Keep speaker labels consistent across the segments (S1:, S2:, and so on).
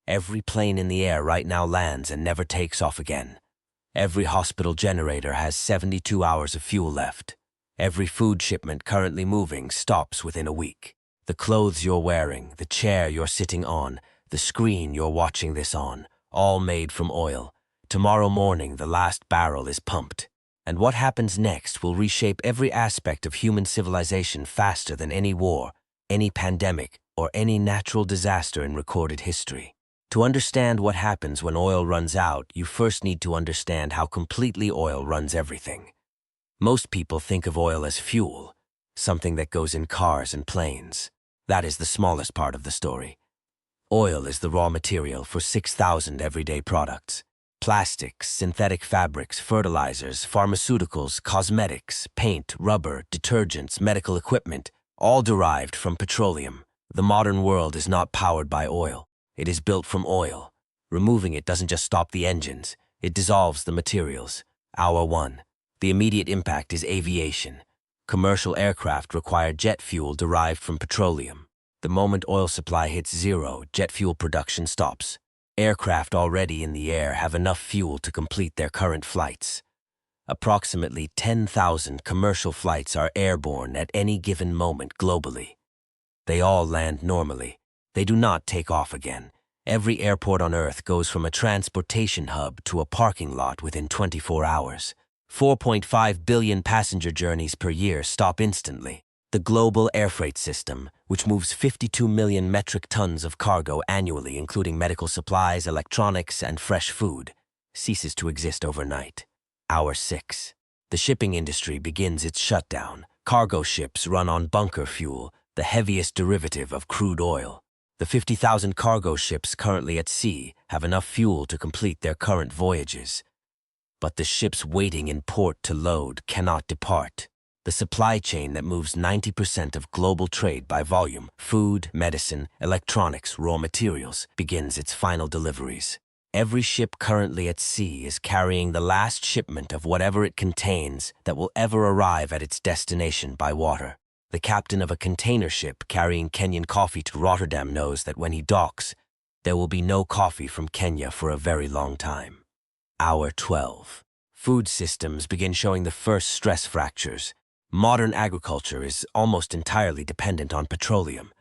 S1: Every plane in the air right now lands and never takes off again. Every hospital generator has 72 hours of fuel left. Every food shipment currently moving stops within a week. The clothes you're wearing, the chair you're sitting on, the screen you're watching this on, all made from oil. Tomorrow morning, the last barrel is pumped. And what happens next will reshape every aspect of human civilization faster than any war, any pandemic, or any natural disaster in recorded history. To understand what happens when oil runs out, you first need to understand how completely oil runs everything. Most people think of oil as fuel, something that goes in cars and planes. That is the smallest part of the story. Oil is the raw material for 6,000 everyday products. Plastics, synthetic fabrics, fertilizers, pharmaceuticals, cosmetics, paint, rubber, detergents, medical equipment, all derived from petroleum. The modern world is not powered by oil. It is built from oil. Removing it doesn't just stop the engines, it dissolves the materials. Hour 1. The immediate impact is aviation. Commercial aircraft require jet fuel derived from petroleum. The moment oil supply hits zero, jet fuel production stops. Aircraft already in the air have enough fuel to complete their current flights. Approximately 10,000 commercial flights are airborne at any given moment globally. They all land normally. They do not take off again. Every airport on Earth goes from a transportation hub to a parking lot within 24 hours. 4.5 billion passenger journeys per year stop instantly. The global air freight system, which moves 52 million metric tons of cargo annually, including medical supplies, electronics, and fresh food, ceases to exist overnight. Hour 6. The shipping industry begins its shutdown. Cargo ships run on bunker fuel, the heaviest derivative of crude oil. The 50,000 cargo ships currently at sea have enough fuel to complete their current voyages. But the ships waiting in port to load cannot depart. The supply chain that moves 90% of global trade by volume, food, medicine, electronics, raw materials, begins its final deliveries. Every ship currently at sea is carrying the last shipment of whatever it contains that will ever arrive at its destination by water. The captain of a container ship carrying Kenyan coffee to Rotterdam knows that when he docks, there will be no coffee from Kenya for a very long time. Hour 12. Food systems begin showing the first stress fractures. Modern agriculture is almost entirely dependent on petroleum,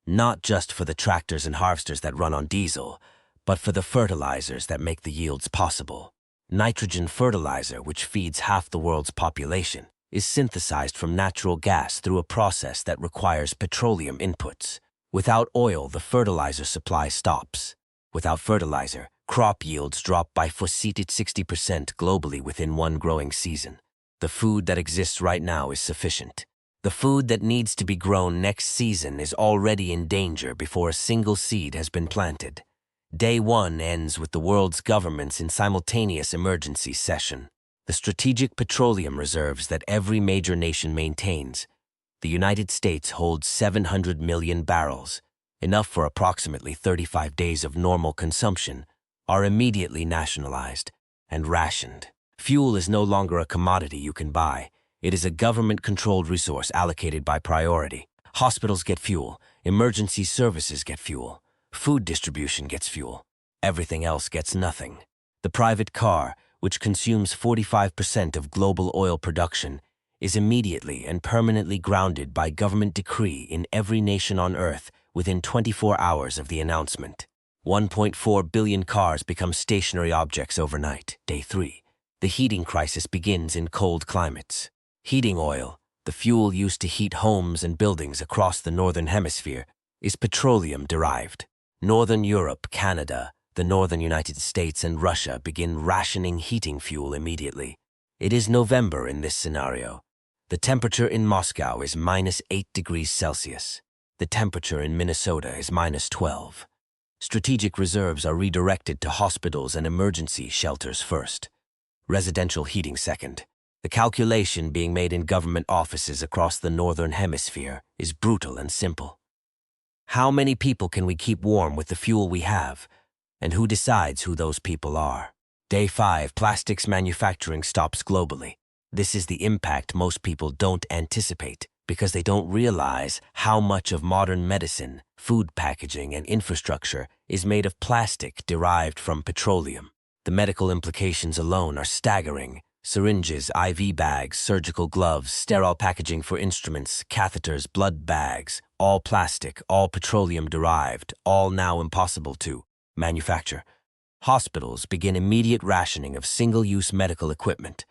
S1: not just for the tractors and harvesters that run on diesel, but for the fertilizers that make the yields possible. Nitrogen fertilizer, which feeds half the world's population, is synthesized from natural gas through a process that requires petroleum inputs. Without oil, the fertilizer supply stops. Without fertilizer, crop yields drop by 60% globally within one growing season. The food that exists right now is sufficient. The food that needs to be grown next season is already in danger before a single seed has been planted. Day 1 ends with the world's governments in simultaneous emergency session. The strategic petroleum reserves that every major nation maintains. The United States holds 700 million barrels, enough for approximately 35 days of normal consumption, are immediately nationalized and rationed. Fuel is no longer a commodity you can buy. It is a government-controlled resource allocated by priority. Hospitals get fuel, emergency services get fuel, food distribution gets fuel. Everything else gets nothing. The private car, which consumes 45% of global oil production, is immediately and permanently grounded by government decree in every nation on Earth within 24 hours of the announcement. 1.4 billion cars become stationary objects overnight. Day 3. The heating crisis begins in cold climates. Heating oil, the fuel used to heat homes and buildings across the northern hemisphere, is petroleum-derived. Northern Europe, Canada, the northern United States, and Russia begin rationing heating fuel immediately. It is November in this scenario. The temperature in Moscow is -8 degrees Celsius. The temperature in Minnesota is -12. Strategic reserves are redirected to hospitals and emergency shelters first. Residential heating second. The calculation being made in government offices across the northern hemisphere is brutal and simple. How many people can we keep warm with the fuel we have? And who decides who those people are? Day 5, plastics manufacturing stops globally. This is the impact most people don't anticipate because they don't realize how much of modern medicine, food packaging, and infrastructure is made of plastic derived from petroleum. The medical implications alone are staggering. Syringes, IV bags, surgical gloves, sterile packaging for instruments, catheters, blood bags, all plastic, all petroleum derived, all now impossible to manufacture. Hospitals begin immediate rationing of single-use medical equipment.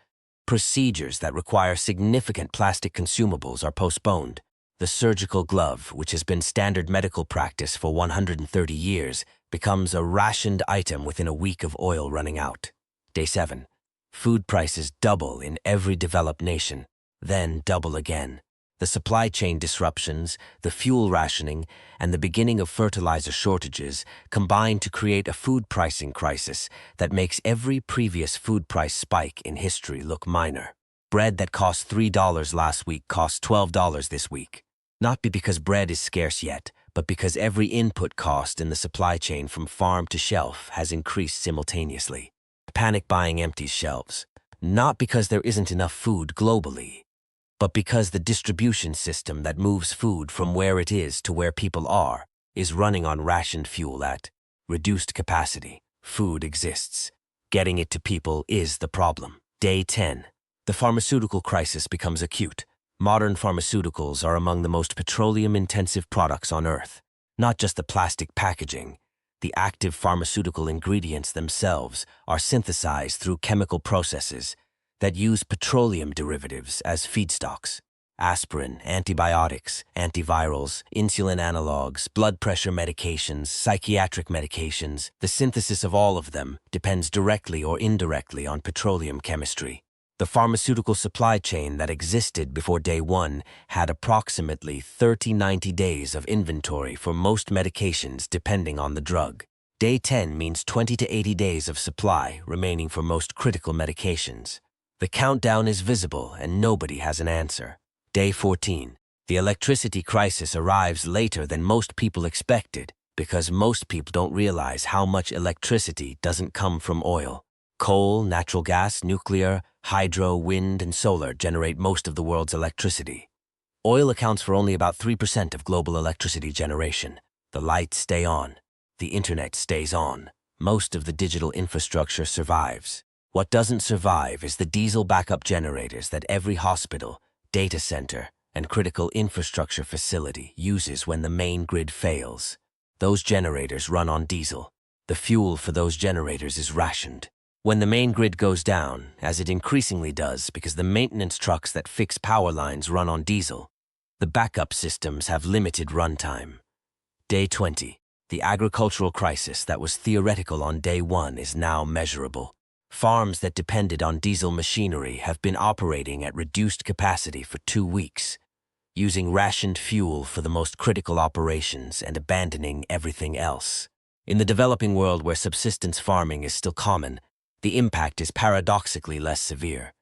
S1: Procedures that require significant plastic consumables are postponed. The surgical glove, which has been standard medical practice for 130 years, becomes a rationed item within a week of oil running out. Day 7. Food prices double in every developed nation, then double again. The supply chain disruptions, the fuel rationing, and the beginning of fertilizer shortages combine to create a food pricing crisis that makes every previous food price spike in history look minor. Bread that cost $3 last week costs $12 this week. Not because bread is scarce yet, but because every input cost in the supply chain from farm to shelf has increased simultaneously. Panic buying empties shelves, not because there isn't enough food globally, but because the distribution system that moves food from where it is to where people are is running on rationed fuel at reduced capacity. Food exists. Getting it to people is the problem. Day 10. The pharmaceutical crisis becomes acute. Modern pharmaceuticals are among the most petroleum-intensive products on Earth. Not just the plastic packaging. The active pharmaceutical ingredients themselves are synthesized through chemical processes that use petroleum derivatives as feedstocks. Aspirin, antibiotics, antivirals, insulin analogs, blood pressure medications, psychiatric medications, the synthesis of all of them depends directly or indirectly on petroleum chemistry. The pharmaceutical supply chain that existed before day 1 had approximately 90 days of inventory for most medications depending on the drug. Day 10 means 20 to 80 days of supply remaining for most critical medications. The countdown is visible and nobody has an answer. Day 14. The electricity crisis arrives later than most people expected because most people don't realize how much electricity doesn't come from oil. Coal, natural gas, nuclear, hydro, wind, and solar generate most of the world's electricity. Oil accounts for only about 3% of global electricity generation. The lights stay on. The internet stays on. Most of the digital infrastructure survives. What doesn't survive is the diesel backup generators that every hospital, data center, and critical infrastructure facility uses when the main grid fails. Those generators run on diesel. The fuel for those generators is rationed. When the main grid goes down, as it increasingly does because the maintenance trucks that fix power lines run on diesel, the backup systems have limited runtime. Day 20. The agricultural crisis that was theoretical on day 1 is now measurable. Farms that depended on diesel machinery have been operating at reduced capacity for 2 weeks, using rationed fuel for the most critical operations and abandoning everything else. In the developing world where subsistence farming is still common, the impact is paradoxically less severe.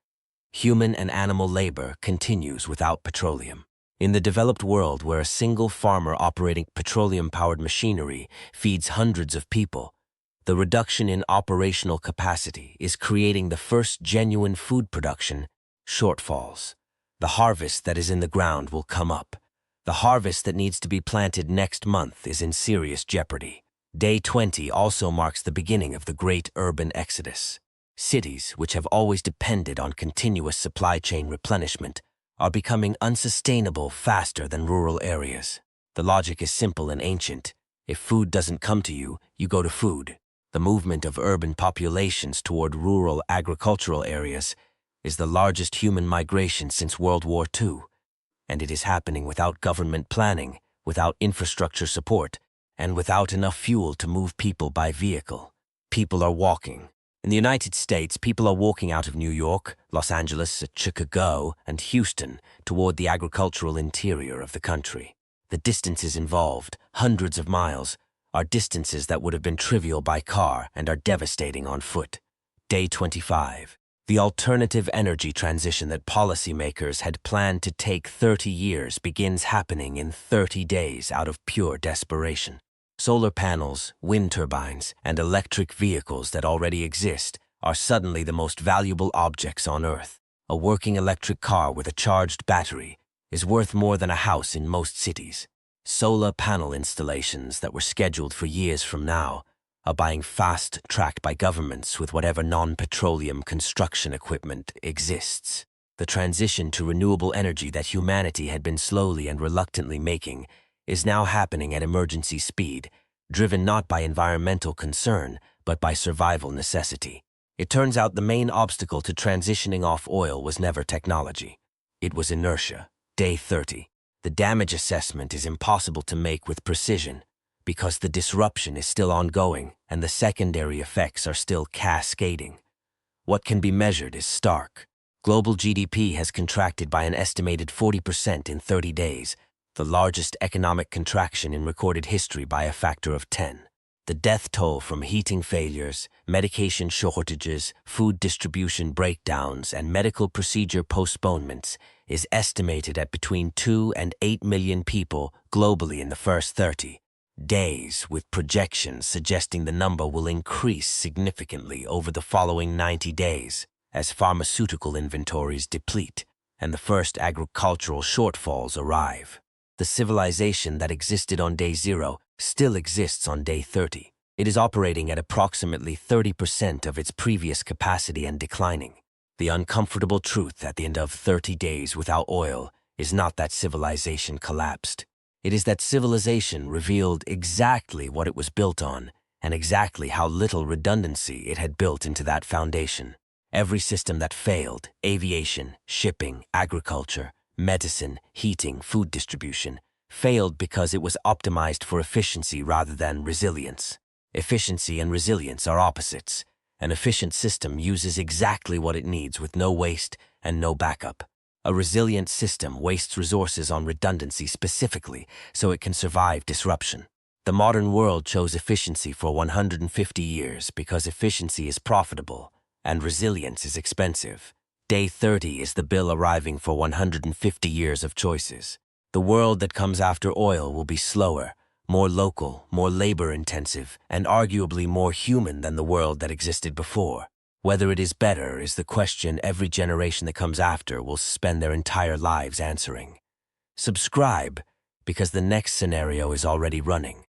S1: Human and animal labor continues without petroleum. In the developed world where a single farmer operating petroleum-powered machinery feeds hundreds of people, the reduction in operational capacity is creating the first genuine food production shortfalls. The harvest that is in the ground will come up. The harvest that needs to be planted next month is in serious jeopardy. Day 20 also marks the beginning of the great urban exodus. Cities, which have always depended on continuous supply chain replenishment, are becoming unsustainable faster than rural areas. The logic is simple and ancient. If food doesn't come to you, you go to food. The movement of urban populations toward rural agricultural areas is the largest human migration since World War II, and it is happening without government planning, without infrastructure support, and without enough fuel to move people by vehicle. People are walking. In the United States, people are walking out of New York, Los Angeles, Chicago, and Houston toward the agricultural interior of the country. The distances involved, hundreds of miles, are distances that would have been trivial by car and are devastating on foot. Day 25. The alternative energy transition that policymakers had planned to take 30 years begins happening in 30 days out of pure desperation. Solar panels, wind turbines, and electric vehicles that already exist are suddenly the most valuable objects on Earth. A working electric car with a charged battery is worth more than a house in most cities. Solar panel installations that were scheduled for years from now are buying fast-tracked by governments with whatever non-petroleum construction equipment exists. The transition to renewable energy that humanity had been slowly and reluctantly making is now happening at emergency speed, driven not by environmental concern, but by survival necessity. It turns out the main obstacle to transitioning off oil was never technology. It was inertia. Day 30. The damage assessment is impossible to make with precision because the disruption is still ongoing and the secondary effects are still cascading. What can be measured is stark. Global GDP has contracted by an estimated 40% in 30 days, the largest economic contraction in recorded history by a factor of 10. The death toll from heating failures, medication shortages, food distribution breakdowns, and medical procedure postponements is estimated at between 2 and 8 million people globally in the first 30 days, with projections suggesting the number will increase significantly over the following 90 days as pharmaceutical inventories deplete and the first agricultural shortfalls arrive. The civilization that existed on day 0 still exists on day 30. It is operating at approximately 30% of its previous capacity and declining. The uncomfortable truth at the end of 30 days without oil is not that civilization collapsed. It is that civilization revealed exactly what it was built on and exactly how little redundancy it had built into that foundation. Every system that failed, aviation, shipping, agriculture, medicine, heating, food distribution, failed because it was optimized for efficiency rather than resilience. Efficiency and resilience are opposites. An efficient system uses exactly what it needs with no waste and no backup. A resilient system wastes resources on redundancy specifically so it can survive disruption. The modern world chose efficiency for 150 years because efficiency is profitable and resilience is expensive. Day 30 is the bill arriving for 150 years of choices. The world that comes after oil will be slower, more local, more labor-intensive, and arguably more human than the world that existed before. Whether it is better is the question every generation that comes after will spend their entire lives answering. Subscribe, because the next scenario is already running.